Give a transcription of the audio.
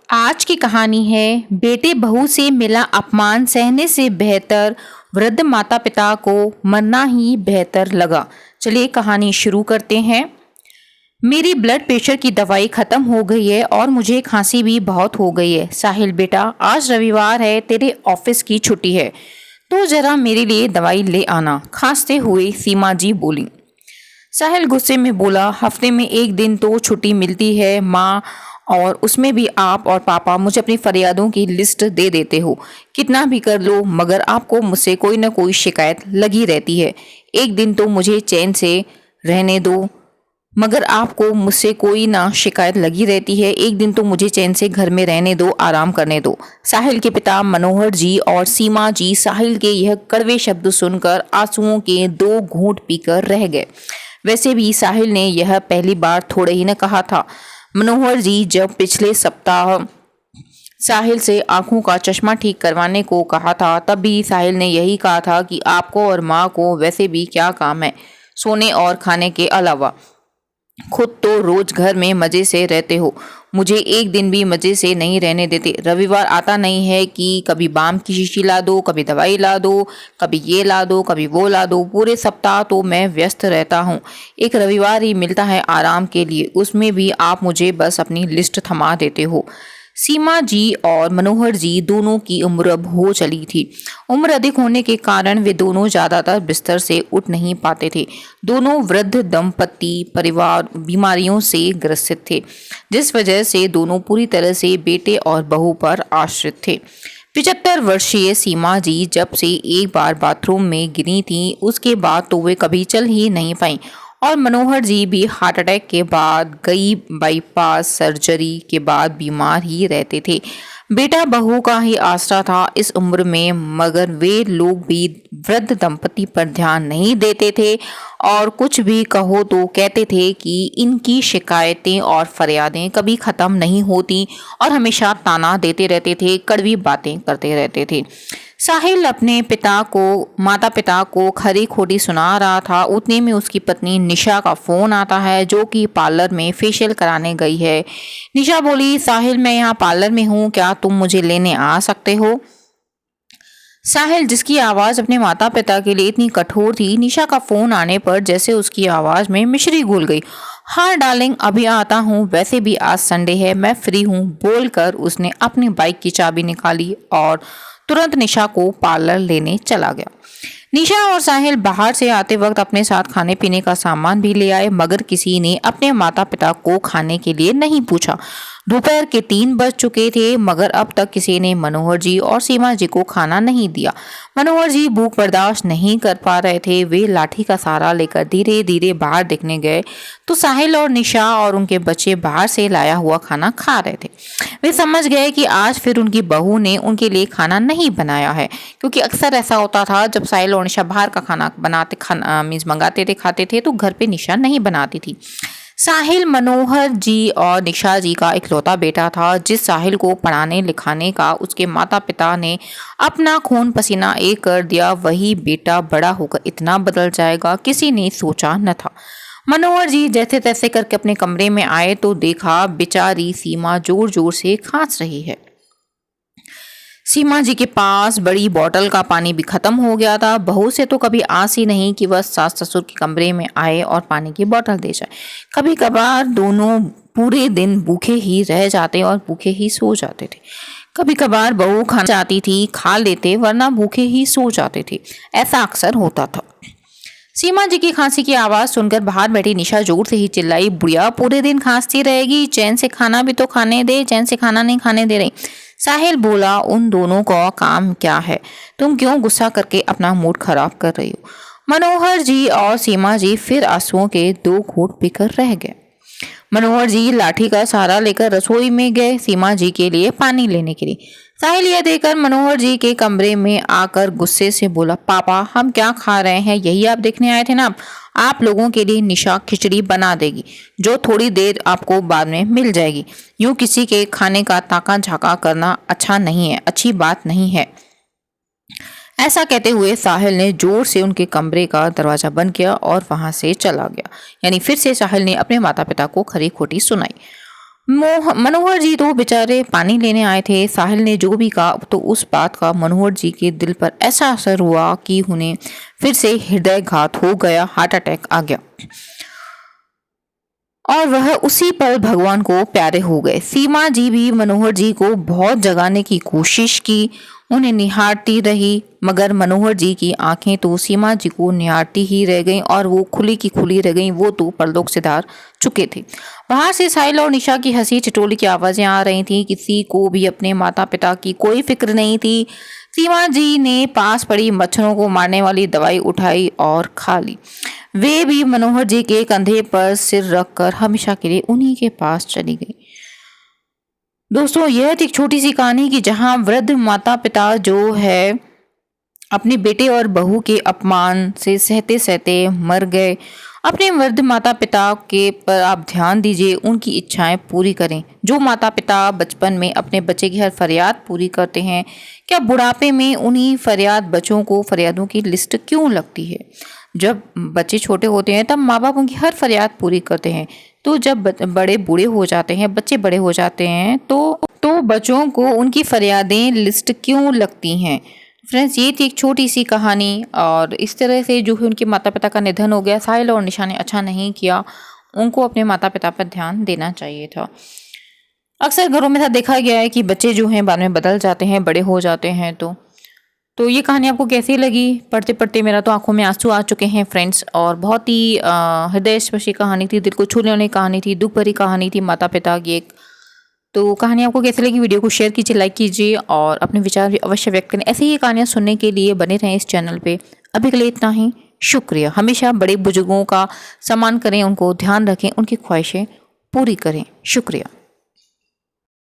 आज की कहानी है बेटे बहू से मिला अपमान सहने से बेहतर वृद्ध माता पिता को मरना ही बेहतर लगा। चलिए कहानी शुरू करते हैं। मेरी ब्लड प्रेशर की दवाई खत्म हो गई है और मुझे खांसी भी बहुत हो गई है। साहिल बेटा, आज रविवार है, तेरे ऑफिस की छुट्टी है, तो जरा मेरे लिए दवाई ले आना, खांसते हुए सीमा जी बोली। साहिल गुस्से में बोला, हफ्ते में एक दिन तो छुट्टी मिलती है माँ, और उसमें भी आप और पापा मुझे अपनी फरियादों की लिस्ट दे देते हो। कितना भी कर लो मगर आपको मुझसे कोई ना कोई शिकायत लगी रहती है। एक दिन तो मुझे चैन से रहने दो। मगर आपको मुझसे कोई ना शिकायत लगी रहती है। एक दिन तो मुझे चैन से घर में रहने दो, आराम करने दो। साहिल के पिता मनोहर जी और सीमा जी साहिल के यह कड़वे शब्द सुनकर आंसुओं के 2 घूंट पीकर रह गए। वैसे भी साहिल ने यह पहली बार थोड़े ही न कहा था। मनोहर जी जब पिछले सप्ताह साहिल से आंखों का चश्मा ठीक करवाने को कहा था, तब भी साहिल ने यही कहा था कि आपको और माँ को वैसे भी क्या काम है सोने और खाने के अलावा। खुद तो रोज घर में मजे से रहते हो, मुझे एक दिन भी मजे से नहीं रहने देते। रविवार आता नहीं है कि कभी बाम की शीशी ला दो, कभी दवाई ला दो, कभी ये ला दो, कभी वो ला दो। पूरे सप्ताह तो मैं व्यस्त रहता हूँ, एक रविवार ही मिलता है आराम के लिए, उसमें भी आप मुझे बस अपनी लिस्ट थमा देते हो। सीमा जी और मनोहर जी दोनों की उम्र अब हो चली थी। उम्र अधिक होने के कारण वे दोनों ज्यादातर बिस्तर से उठ नहीं पाते थे। दोनों वृद्ध दंपति परिवार बीमारियों से ग्रसित थे, जिस वजह से दोनों पूरी तरह से बेटे और बहू पर आश्रित थे। 75 वर्षीय सीमा जी जब से एक बार बाथरूम में गिरी थी, उसके बाद तो वे कभी चल ही नहीं पाई। और मनोहर जी भी हार्ट अटैक के बाद, कई बाईपास सर्जरी के बाद बीमार ही रहते थे। बेटा बहू का ही आसरा था इस उम्र में, मगर वे लोग भी वृद्ध दंपति पर ध्यान नहीं देते थे और कुछ भी कहो तो कहते थे कि इनकी शिकायतें और फरियादें कभी खत्म नहीं होती और हमेशा ताना देते रहते थे, कड़वी बातें करते रहते थे। साहिल अपने माता पिता को खरी खोटी सुना रहा था। उतने में उसकी पत्नी निशा का फोन आता है, जो कि पार्लर में फेशियल कराने गई है। निशा बोली, साहिल मैं यहाँ पार्लर में हूँ, क्या तुम मुझे लेने आ सकते हो? साहिल, जिसकी आवाज अपने माता पिता के लिए इतनी कठोर थी, निशा का फोन आने पर जैसे उसकी आवाज में मिश्री घुल गई। हाँ डार्लिंग, अभी आता हूँ, वैसे भी आज संडे है, मैं फ्री हूँ, बोलकर उसने अपनी बाइक की चाबी निकाली और तुरंत निशा को पार्लर लेने चला गया। निशा और साहिल बाहर से आते वक्त अपने साथ खाने पीने का सामान भी ले आए, मगर किसी ने अपने माता पिता को खाने के लिए नहीं पूछा। दोपहर के 3 बज चुके थे, मगर अब तक किसी ने मनोहर जी और सीमा जी को खाना नहीं दिया। मनोहर जी भूख बर्दाश्त नहीं कर पा रहे थे। वे लाठी का सहारा लेकर धीरे धीरे बाहर देखने गए तो साहिल और निशा और उनके बच्चे बाहर से लाया हुआ खाना खा रहे थे। वे समझ गए कि आज फिर उनकी बहू ने उनके लिए खाना नहीं बनाया है, क्योंकि अक्सर ऐसा होता था जब साहिल और निशा बाहर का खाना मंगाते थे, खाते थे, तो घर पे निशा नहीं बनाती थी। साहिल मनोहर जी और निशा जी का इकलौता बेटा था, जिस साहिल को पढ़ाने लिखाने का उसके माता पिता ने अपना खून पसीना एक कर दिया, वही बेटा बड़ा होकर इतना बदल जाएगा किसी ने सोचा न था। मनोहर जी जैसे तैसे करके अपने कमरे में आए तो देखा बेचारी सीमा जोर जोर से खांस रही है। सीमा जी के पास बड़ी बोतल का पानी भी खत्म हो गया था। बहू से तो कभी आस ही नहीं कि वह सास ससुर के कमरे में आए और पानी की बोतल दे जाए। कभी कभार दोनों पूरे दिन भूखे ही रह जाते और भूखे ही सो जाते थे। कभी कभार बहू खाना चाहती थी, खा लेते, वरना भूखे ही सो जाते थे। ऐसा अक्सर होता था। सीमा जी की खांसी की आवाज सुनकर बाहर बैठी निशा जोर से ही चिल्लाई, बुढ़िया पूरे दिन खांसती रहेगी, चैन से खाना भी तो खाने दे, चैन से खाना नहीं खाने दे रही। साहिल बोला, उन दोनों का काम क्या है, तुम क्यों गुस्सा करके अपना मूड खराब कर रही हो? मनोहर जी और सीमा जी फिर आंसुओं के 2 घूंट पीकर रह गए। मनोहर जी लाठी का सहारा लेकर रसोई में गए सीमा जी के लिए पानी लेने के लिए। साहिल यह देखकर मनोहर जी के कमरे में आकर गुस्से से बोला, पापा हम क्या खा रहे हैं, यही आप देखने आए थे ना? आप लोगों के लिए निशा खिचड़ी बना देगी, जो थोड़ी देर आपको बाद में मिल जाएगी। यूं किसी के खाने का ताका झाका करना अच्छा नहीं है, अच्छी बात नहीं है। ऐसा कहते हुए साहिल ने जोर से उनके कमरे का दरवाजा बंद किया और वहां से चला गया। यानी फिर से साहिल ने अपने माता पिता को खरी खोटी सुनाई। मनोहर जी तो बेचारे पानी लेने आए थे। साहिल ने जो भी कहा तो उस बात का मनोहर जी के दिल पर ऐसा असर हुआ कि उन्हें फिर से हृदयघात हो गया, हार्ट अटैक आ गया और वह उसी पल भगवान को प्यारे हो गए। सीमा जी भी मनोहर जी को बहुत जगाने की कोशिश की, उन्हें निहारती रही, मगर मनोहर जी की आंखें तो सीमा जी को निहारती ही रह गईं और वो खुली की खुली रह गईं। वो तो परलोक सिधार चुके थे। बाहर से साहिल और निशा की हंसी ठिठोली की आवाजें आ रही थी। किसी को भी अपने माता पिता की कोई फिक्र नहीं थी। सीमा जी ने पास पड़ी मच्छरों को मारने वाली दवाई उठाई और खा ली। वे भी मनोहर जी के कंधे पर सिर रखकर हमेशा के लिए उन्हीं के पास चली गई। दोस्तों, यह थी एक छोटी सी कहानी कि जहां वृद्ध माता पिता जो है अपने बेटे और बहू के अपमान से सहते सहते मर गए। अपने वृद्ध माता पिता के पर आप ध्यान दीजिए, उनकी इच्छाएं पूरी करें। जो माता पिता बचपन में अपने बच्चे की हर फरियाद पूरी करते हैं, क्या बुढ़ापे में उन्हीं बच्चों को फरियादों की लिस्ट क्यों लगती है? जब बच्चे छोटे होते हैं तब माँ बाप उनकी हर फरियाद पूरी करते हैं, तो जब बड़े बूढ़े हो जाते हैं, बच्चे बड़े हो जाते हैं तो बच्चों को उनकी फरियादें लिस्ट क्यों लगती हैं? फ्रेंड्स, ये थी एक छोटी सी कहानी और इस तरह से जो है उनके माता पिता का निधन हो गया। साहिल और निशा ने अच्छा नहीं किया, उनको अपने माता पिता पर ध्यान देना चाहिए था। अक्सर घरों में ऐसा देखा गया है कि बच्चे जो हैं बाद में बदल जाते हैं, बड़े हो जाते हैं। तो ये कहानी आपको कैसी लगी? पढ़ते पढ़ते मेरा तो आंखों में आंसू आ चुके हैं फ्रेंड्स, और बहुत ही हृदय स्पर्शी कहानी थी, दिल को छूने वाली कहानी थी, दुख भरी कहानी थी माता पिता की एक। तो कहानी आपको कैसी लगी? वीडियो को शेयर कीजिए, लाइक कीजिए और अपने विचार भी अवश्य व्यक्त करें। ऐसी ही कहानियाँ सुनने के लिए बने रहें इस चैनल पे। अभी के लिए इतना ही, शुक्रिया। हमेशा बड़े बुजुर्गों का सम्मान करें, उनको ध्यान रखें, उनकी ख्वाहिशें पूरी करें। शुक्रिया।